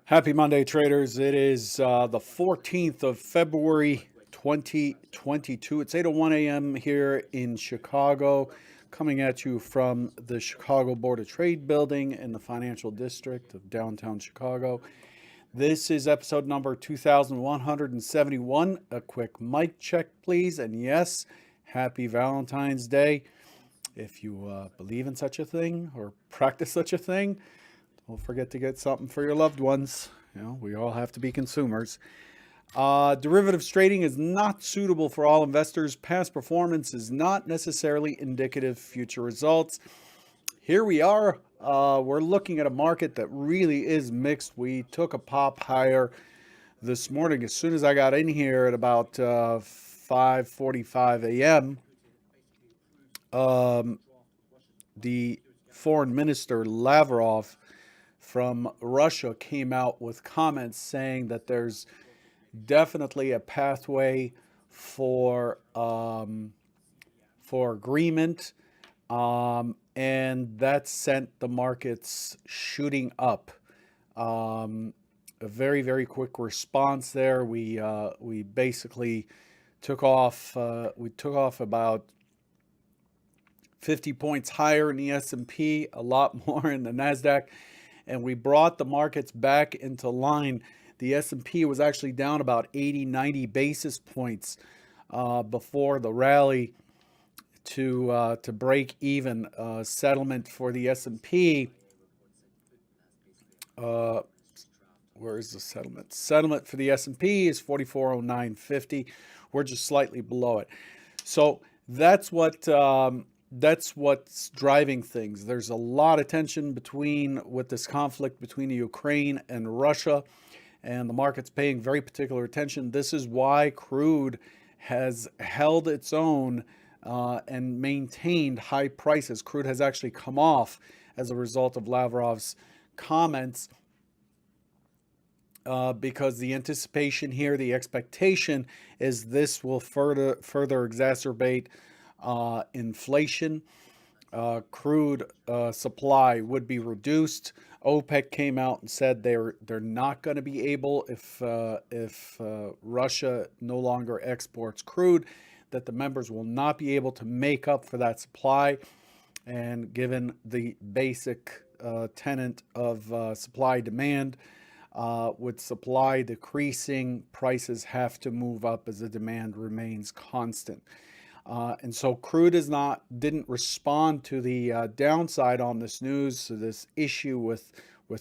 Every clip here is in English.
Happy Monday, traders. It is the 14th of February, 2022. It's 8:01 a.m. here in Chicago, coming at you from the Chicago Board of Trade building in the financial district of downtown Chicago. This is episode number 2171. A quick mic check, please. And yes, happy Valentine's Day. If you believe in such a thing or practice such a thing, don't forget to get something for your loved ones. We all have to be consumers. Derivatives trading is not suitable for all investors. Past performance is not necessarily indicative of future results. Here we are. We're looking at a market that really is mixed. We took a pop higher this morning as soon as I got in here at about 5:45 a.m. The foreign minister Lavrov from Russia came out with comments saying that there's definitely a pathway for agreement, and that sent the markets shooting up. A very, very quick response there. We basically took off. We took off about 50 points higher in the S&P, a lot more in the Nasdaq, and we brought the markets back into line. The S&P was actually down about 80, 90 basis points before the rally to break even. Settlement for the S&P. Where is the settlement? Settlement for the S&P is 4409.50. We're just slightly below it. So that's what's driving things. There's a lot of tension with this conflict between Ukraine and Russia, and the market's paying very particular attention. This is why crude has held its own and maintained high prices. Crude has actually come off as a result of Lavrov's comments because the anticipation here, the expectation is this will further exacerbate inflation. Crude supply would be reduced. OPEC came out and said they're not going to be able, if Russia no longer exports crude, that the members will not be able to make up for that supply. And given the basic tenet of supply demand, with supply decreasing, prices have to move up as the demand remains constant. And so crude didn't respond to the downside on this news, so this issue with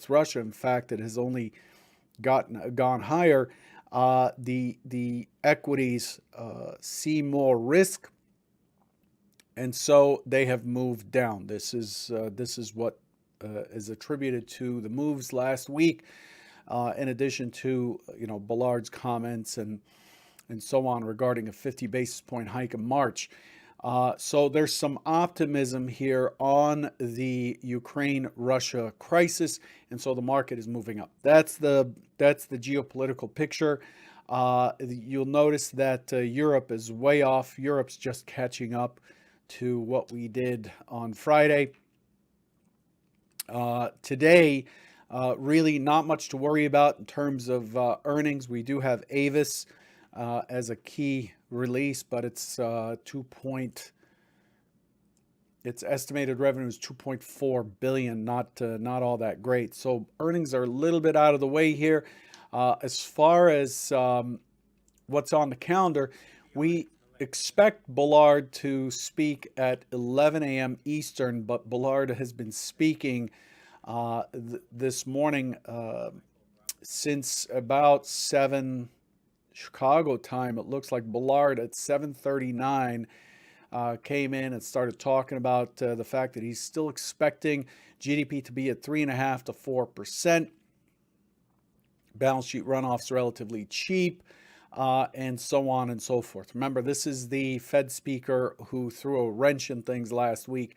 Russia. In fact, it has only gone higher. The equities see more risk, and so they have moved down. This is what is attributed to the moves last week, in addition to Bullard's comments and so on regarding a 50 basis point hike in March. So there's some optimism here on the Ukraine-Russia crisis, and so the market is moving up. That's the geopolitical picture. You'll notice that Europe is way off. Europe's just catching up to what we did on Friday. Today, really not much to worry about in terms of earnings. We do have Avis as a key release, but its estimated revenue is 2.4 billion, not all that great. So earnings are a little bit out of the way here. As far as what's on the calendar, we expect Bullard to speak at 11 a.m. Eastern, but Bullard has been speaking this morning since about 7 Chicago time. It looks like Bullard at 7:39 came in and started talking about the fact that he's still expecting GDP to be at 3.5% to 4%. Balance sheet runoff's relatively cheap, and so on and so forth. Remember, this is the Fed speaker who threw a wrench in things last week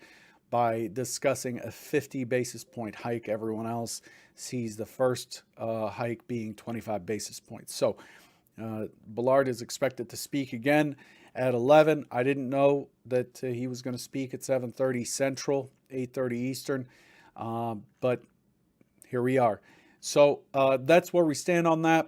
by discussing a 50 basis point hike. Everyone else sees the first hike being 25 basis points. So Bullard is expected to speak again at 11. I didn't know that he was going to speak at 7:30 Central, 8:30 Eastern, but here we are. So that's where we stand on that.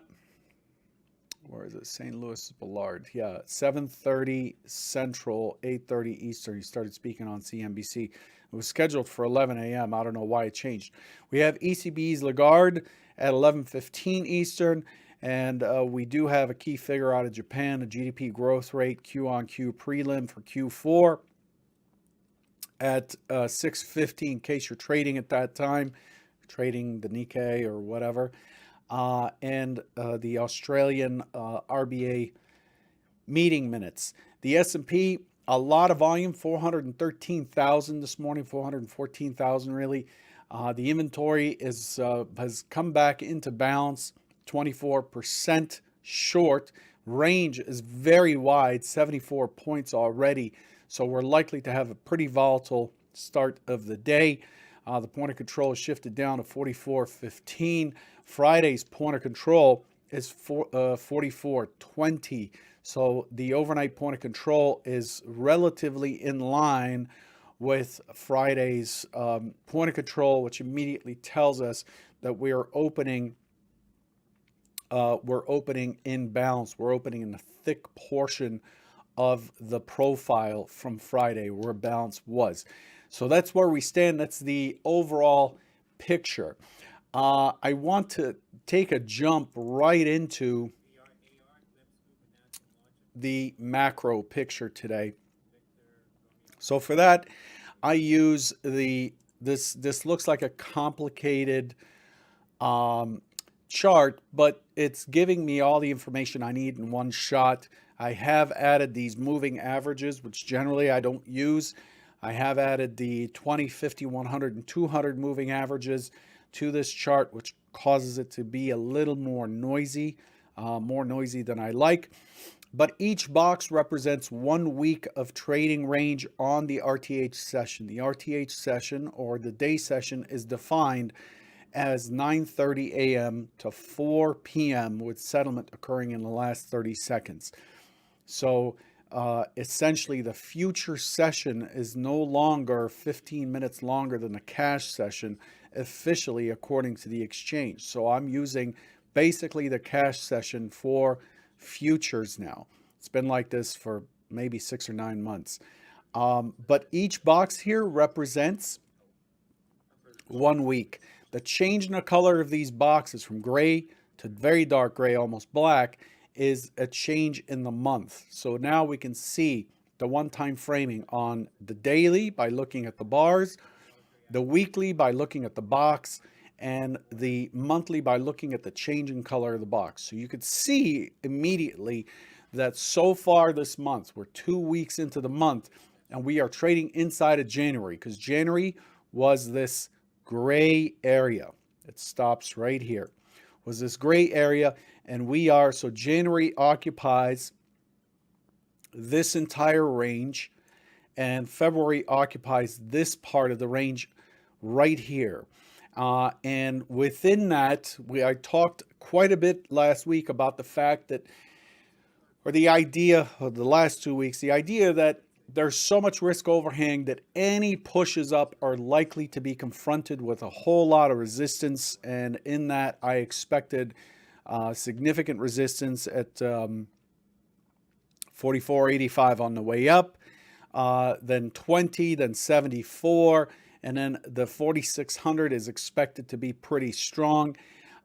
Where is it? St. Louis Ballard. Yeah, 7:30 Central, 8:30 Eastern. He started speaking on CNBC. It was scheduled for 11 a.m. I don't know why it changed. We have ECB's Lagarde at 11:15 Eastern, and we do have a key figure out of Japan, a GDP growth rate, Q on Q prelim for Q4 at 6:15 in case you're trading at that time, trading the Nikkei or whatever. And the Australian RBA meeting minutes. The S&P, a lot of volume, 413,000 this morning, 414,000 really. The inventory has come back into balance, 24% short. Range is very wide, 74 points already. So we're likely to have a pretty volatile start of the day. The point of control is shifted down to 44.15. Friday's point of control is 44.20. So the overnight point of control is relatively in line with Friday's point of control, which immediately tells us that we are opening. We're opening in balance. We're opening in the thick portion of the profile from Friday where balance was. So that's where we stand. That's the overall picture. I want to take a jump right into the macro picture today. So for that, I use this looks like a complicated chart, but it's giving me all the information I need in one shot. I have added these moving averages, which generally I don't use. I have added the 20, 50, 100, and 200 moving averages to this chart, which causes it to be a little more noisy than I like. But each box represents 1 week of trading range on the RTH session. The RTH session, or the day session, is defined as 9:30 a.m. to 4 p.m. with settlement occurring in the last 30 seconds. So essentially the future session is no longer 15 minutes longer than the cash session officially according to the exchange. So I'm using basically the cash session for futures now. It's been like this for maybe 6 or 9 months. But each box here represents 1 week. The change in the color of these boxes from gray to very dark gray, almost black, is a change in the month. So now we can see the one-time framing on the daily by looking at the bars, the weekly by looking at the box, and the monthly by looking at the changing color of the box. So you could see immediately that so far this month, we're 2 weeks into the month, and we are trading inside of January, because January was this gray area. It stops right here. Was this gray area, and so January occupies this entire range, and February occupies this part of the range right here. And within that, I talked quite a bit last week about the fact that, or the idea of the last 2 weeks, the idea that there's so much risk overhang that any pushes up are likely to be confronted with a whole lot of resistance. And in that, I expected significant resistance at 44.85 on the way up, then 20, then 74, and then the 4,600 is expected to be pretty strong.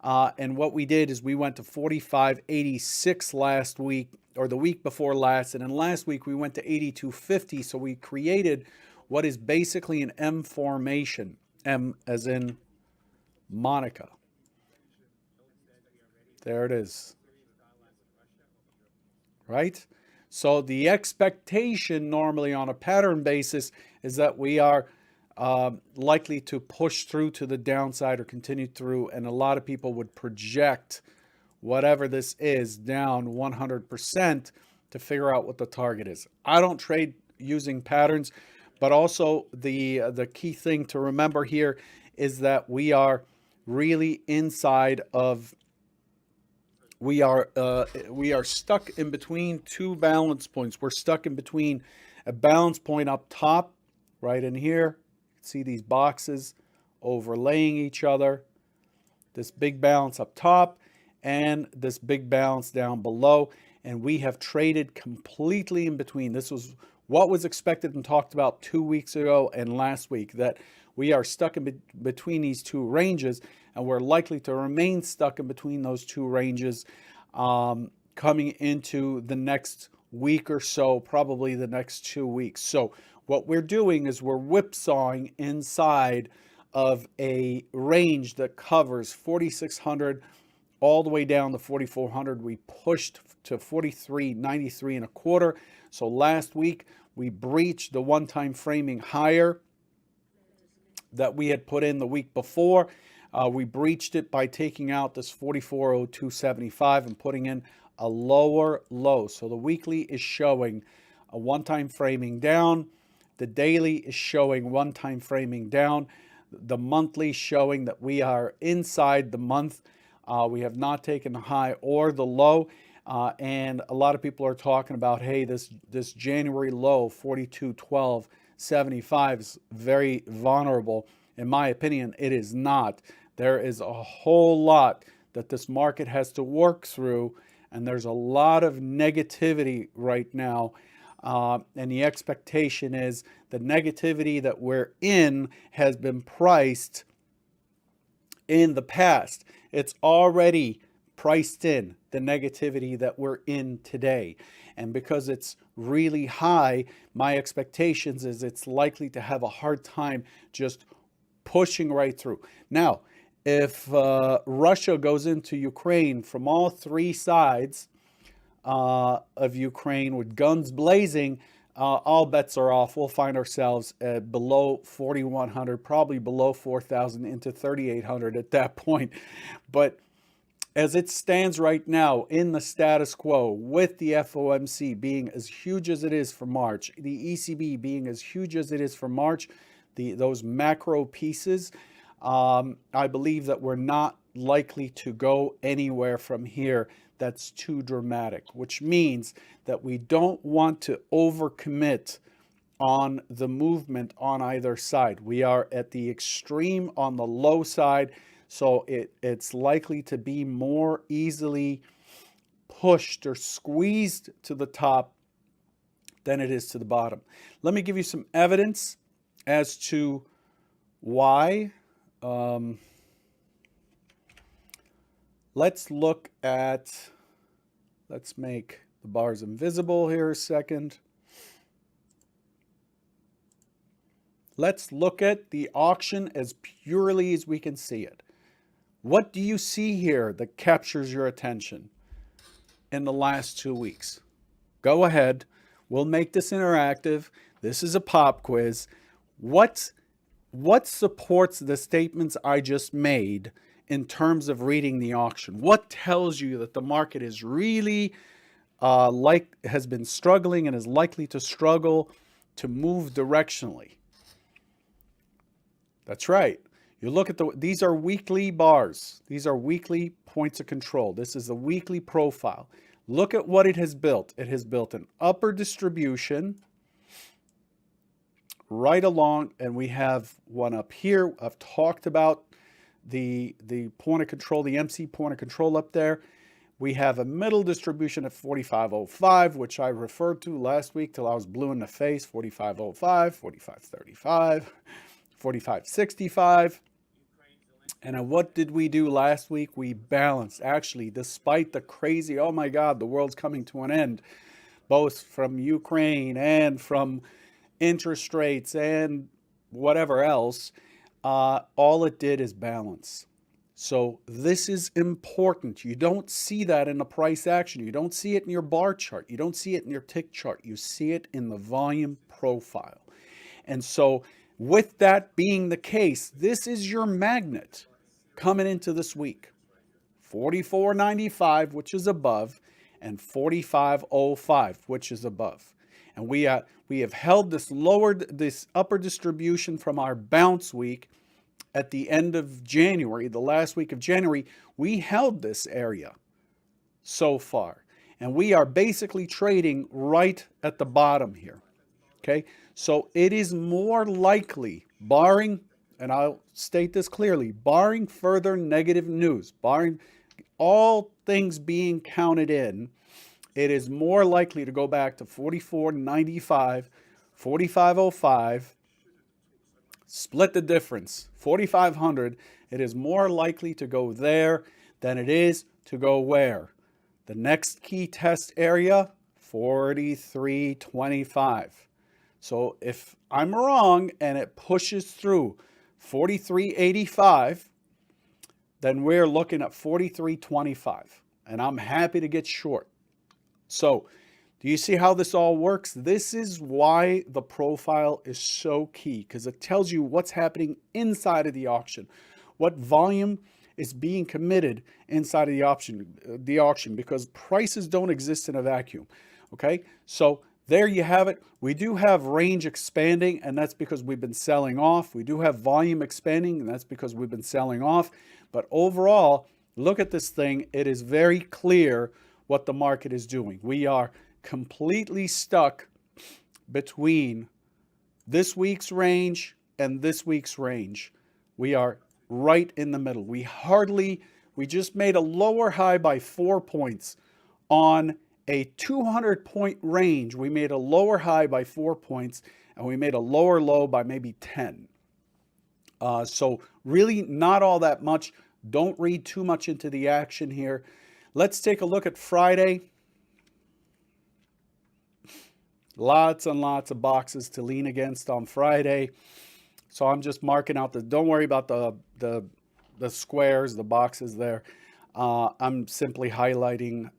And what we did is we went to 45.86 last week, or the week before last, and then last week we went to 82.50. So we created what is basically an M formation, M as in Monica. There it is. Right? So the expectation normally on a pattern basis is that we are likely to push through to the downside or continue through, and a lot of people would project whatever this is down 100% to figure out what the target is. I don't trade using patterns, but also the key thing to remember here is that we are really inside of, we are stuck in between two balance points. We're stuck in between a balance point up top, right in here. See these boxes overlaying each other, this big bounce up top, and this big bounce down below. And we have traded completely in between. This was what was expected and talked about 2 weeks ago and last week, that we are stuck in between these two ranges, and we're likely to remain stuck in between those two ranges coming into the next week or so, probably the next 2 weeks. So what we're doing is we're whipsawing inside of a range that covers 4,600 all the way down to 4,400. We pushed to 43.93 and a quarter. So last week we breached the one-time framing higher that we had put in the week before. We breached it by taking out this 44.0275 and putting in a lower low. So the weekly is showing a one-time framing down. The daily is showing one-time framing down. The monthly showing that we are inside the month. We have not taken the high or the low. And a lot of people are talking about, hey, this January low, 42.1275, is very vulnerable. In my opinion, it is not. There is a whole lot that this market has to work through, and there's a lot of negativity right now. And the expectation is the negativity that we're in has been priced in the past. It's already priced in, the negativity that we're in today. And because it's really high, my expectations is it's likely to have a hard time just pushing right through. Now, if Russia goes into Ukraine from all three sides of Ukraine with guns blazing, all bets are off. We'll find ourselves at below 4,100, probably below 4,000 into 3,800 at that point. But as it stands right now in the status quo, with the FOMC being as huge as it is for March, the ECB being as huge as it is for March, those macro pieces, I believe that we're not likely to go anywhere from here that's too dramatic, which means that we don't want to overcommit on the movement on either side. We are at the extreme on the low side, so it's likely to be more easily pushed or squeezed to the top than it is to the bottom. Let me give you some evidence as to why. Let's look at, let's make the bars invisible here a second. Let's look at the auction as purely as we can see it. What do you see here that captures your attention in the last 2 weeks? Go ahead. We'll make this interactive. This is a pop quiz. What supports the statements I just made in terms of reading the auction? What tells you that the market is really has been struggling and is likely to struggle to move directionally? That's right. You look at these are weekly bars. These are weekly points of control. This is a weekly profile. Look at what it has built. It has built an upper distribution right along, and we have one up here. I've talked about the point of control, the MC point of control up there. We have a middle distribution at 45.05, which I referred to last week till I was blue in the face. 45.05, 45.35, 45.65. And what did we do last week? We balanced. Actually, despite the crazy, oh my God, the world's coming to an end, both from Ukraine and from interest rates and whatever else, all it did is balance. So this is important. You don't see that in the price action. You don't see it in your bar chart. You don't see it in your tick chart. You see it in the volume profile. And so with that being the case, this is your magnet coming into this week. 44.95, which is above, and 45.05, which is above. And we have held this upper distribution from our bounce week at the end of January, the last week of January. We held this area so far, and we are basically trading right at the bottom here. Okay, so it is more likely, barring and I'll state this clearly, barring further negative news, barring all things being counted in, it is more likely to go back to 44.95, 45.05, split the difference, 4,500. It is more likely to go there than it is to go where? The next key test area, 43.25. So if I'm wrong and it pushes through 43.85, then we're looking at 43.25. And I'm happy to get short. So do you see how this all works? This is why the profile is so key, because it tells you what's happening inside of the auction, what volume is being committed inside of the auction, because prices don't exist in a vacuum. Okay, so there you have it. We do have range expanding, and that's because we've been selling off. We do have volume expanding, and that's because we've been selling off. But overall, look at this thing. It is very clear what the market is doing. We are completely stuck between this week's range and this week's range. We are right in the middle. We just made a lower high by 4 points on a 200-point range. We made a lower high by 4 points, and we made a lower low by maybe 10. So really not all that much. Don't read too much into the action here. Let's take a look at Friday. Lots and lots of boxes to lean against on Friday. So I'm just marking out don't worry about the squares, the boxes there. I'm simply highlighting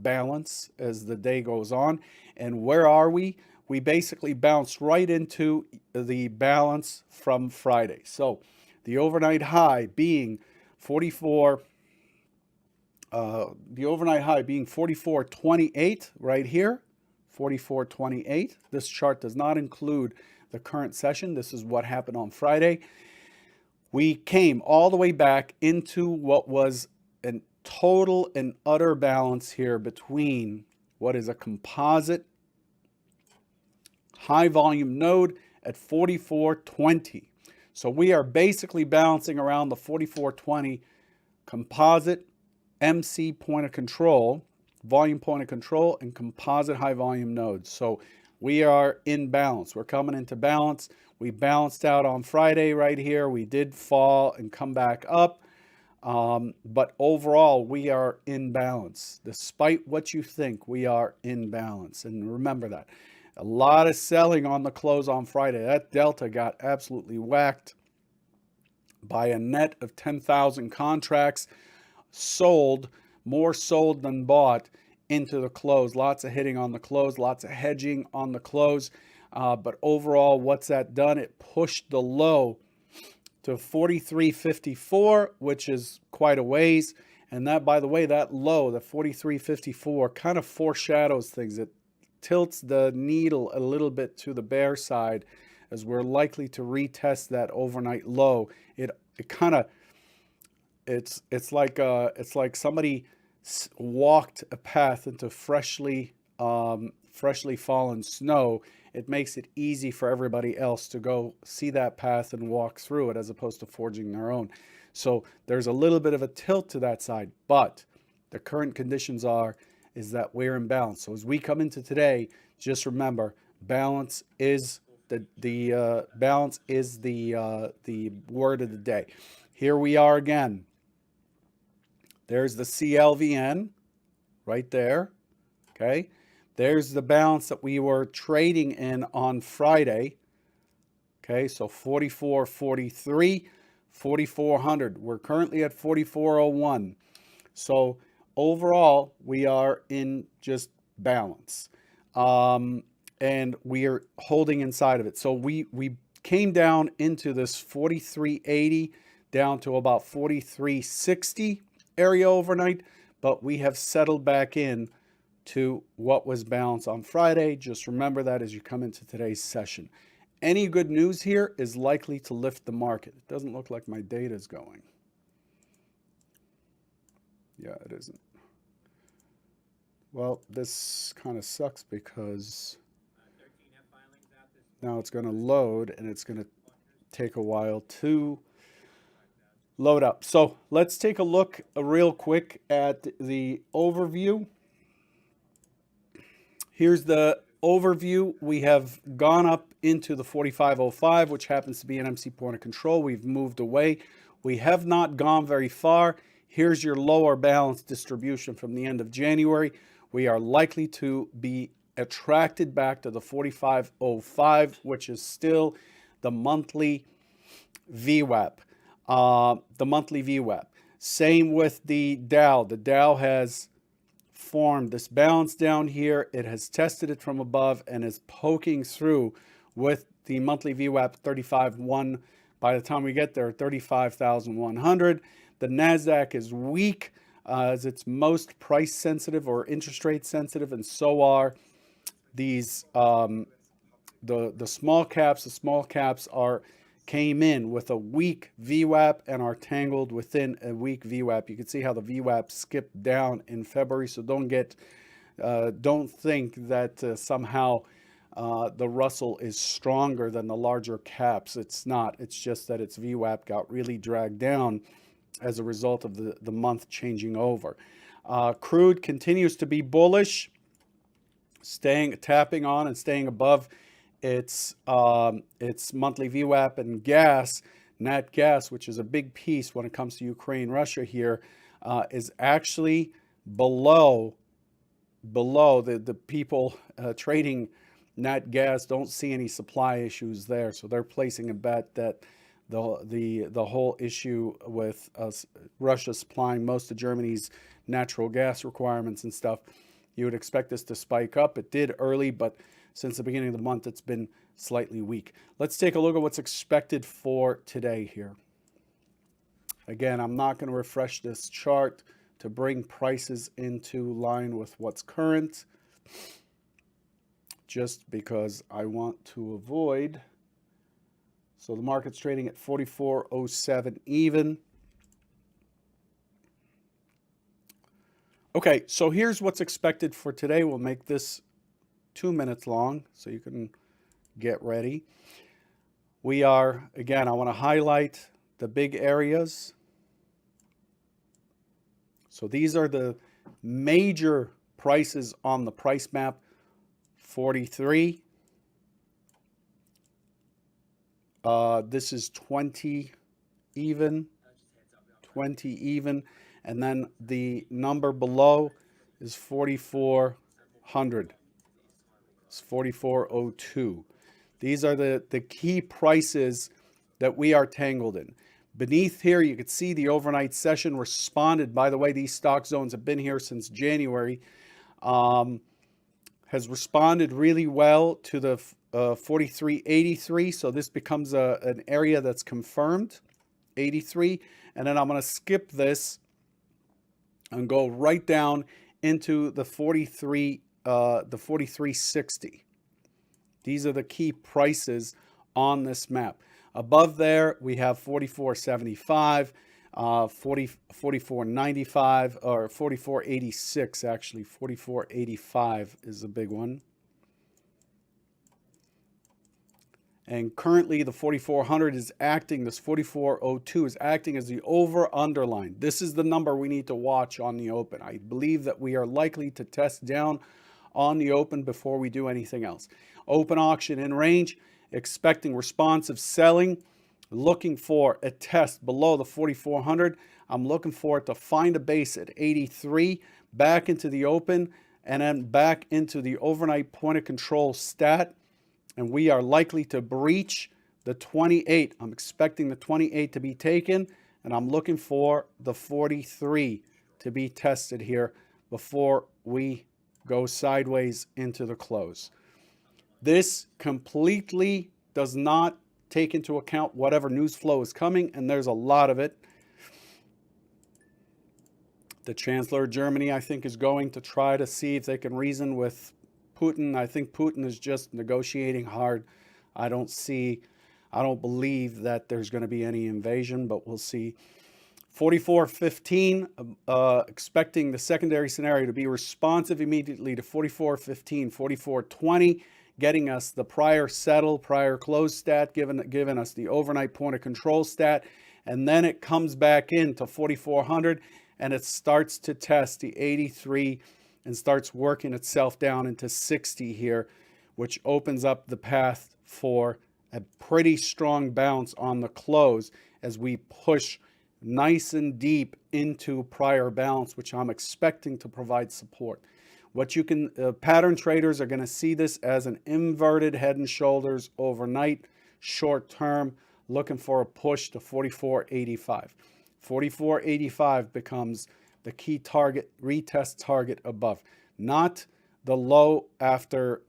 balance as the day goes on. And where are we? We basically bounced right into the balance from Friday. So the overnight high being 44. The overnight high being 44.28 right here, 44.28. This chart does not include the current session. This is what happened on Friday. We came all the way back into what was a total and utter balance here between what is a composite high volume node at 44.20. So we are basically bouncing around the 44.20 composite MC point of control, volume point of control, and composite high volume nodes. So we are in balance. We're coming into balance. We balanced out on Friday right here. We did fall and come back up. But overall, we are in balance. Despite what you think, we are in balance. And remember that. A lot of selling on the close on Friday. That delta got absolutely whacked by a net of 10,000 contracts. Sold, more sold than bought into the close. Lots of hitting on the close, lots of hedging on the close. But overall, what's that done? It pushed the low to 43.54, which is quite a ways. And that, by the way, that low, the 43.54, kind of foreshadows things. It tilts the needle a little bit to the bear side, as we're likely to retest that overnight low. It kind of it's like somebody walked a path into freshly fallen snow. It makes it easy for everybody else to go see that path and walk through it, as opposed to forging their own. So there's a little bit of a tilt to that side, but the current conditions is that we're in balance. So as we come into today, just remember, balance is the word of the day. Here we are again. There's the CLVN right there, okay? There's the balance that we were trading in on Friday, okay? So 44.43, 4,400. We're currently at 44.01. So overall, we are in just balance. And we are holding inside of it. So we came down into this 43.80 down to about 43.60 area overnight, but we have settled back in to what was balanced on Friday. Just remember that as you come into today's session. Any good news here is likely to lift the market. It doesn't look like my data is going. Yeah, it isn't. Well, this kind of sucks because now it's going to load and it's going to take a while to load up. So let's take a look real quick at the overview. Here's the overview. We have gone up into the 4505, which happens to be an MC point of control. We've moved away. We have not gone very far. Here's your lower balance distribution from the end of January. We are likely to be attracted back to the 4505, which is still the monthly VWAP. The monthly VWAP. Same with the Dow. The Dow has formed this balance down here. It has tested it from above and is poking through with the monthly VWAP 35.1. By the time we get there, 35,100. The NASDAQ is weak as it's most price sensitive or interest rate sensitive, and so are these the small caps. The small caps came in with a weak VWAP and are tangled within a weak VWAP. You can see how the VWAP skipped down in February. So don't think that somehow the Russell is stronger than the larger caps. It's not. It's just that its VWAP got really dragged down as a result of the month changing over. Crude continues to be bullish, tapping on and staying above its monthly VWAP, and gas, nat gas, which is a big piece when it comes to Ukraine, Russia here, is actually below the people trading nat gas don't see any supply issues there, so they're placing a bet that the whole issue with Russia supplying most of Germany's natural gas requirements and stuff, you would expect this to spike up. It did early, but since the beginning of the month, it's been slightly weak. Let's take a look at what's expected for today here. Again, I'm not going to refresh this chart to bring prices into line with what's current, just because I want to avoid. So the market's trading at 44.07 even. Okay, so here's what's expected for today. We'll make this 2 minutes long so you can get ready. We are, again, I want to highlight the big areas. So these are the major prices on the price map. 43. This is 20 even. 20 even. And then the number below is 4,400. It's 44.02. These are the key prices that we are tangled in. Beneath here, you can see the overnight session responded. By the way, these stock zones have been here since January. Has responded really well to the 43.83. So this becomes an area that's confirmed, 83. And then I'm going to skip this and go right down into the 43.60. These are the key prices on this map. Above there, we have 44.75, 44.95, or 44.86 actually. 44.85 is a big one. And currently the 4400 is acting, this 4402 is acting as the over underline. This is the number we need to watch on the open. I believe that we are likely to test down on the open before we do anything else. Open auction in range, expecting responsive selling, looking for a test below the 4400. I'm looking for it to find a base at 83, back into the open, and then back into the overnight point of control stat. And we are likely to breach the 28. I'm expecting the 28 to be taken, and I'm looking for the 43 to be tested here before we go sideways into the close. This completely does not take into account whatever news flow is coming, and there's a lot of it. The Chancellor of Germany, I think, is going to try to see if they can reason with Putin. I think Putin is just negotiating hard. I don't believe that there's going to be any invasion, but we'll see. 44.15, expecting the secondary scenario to be responsive immediately to 44.15, 44.20, getting us the prior settle, prior close stat, giving us the overnight point of control stat. And then it comes back into 4,400 and it starts to test the 83 and starts working itself down into 60 here, which opens up the path for a pretty strong bounce on the close as we push nice and deep into prior balance, which I'm expecting to provide support. What you can, pattern traders are going to see this as an inverted head and shoulders overnight, short term, looking for a push to 44.85. 44.85 becomes the key target, retest target above, not the low after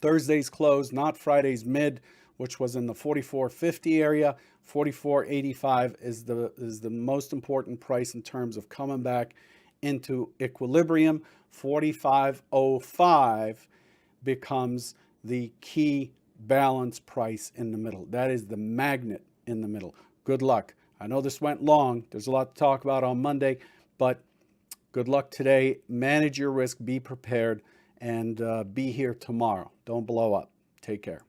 Thursday's close, not Friday's mid, which was in the 44.50 area. 44.85 is the most important price in terms of coming back into equilibrium. 45.05 becomes the key balance price in the middle. That is the magnet in the middle. Good luck. I know this went long. There's a lot to talk about on Monday, but good luck today. Manage your risk, be prepared, and be here tomorrow. Don't blow up. Take care.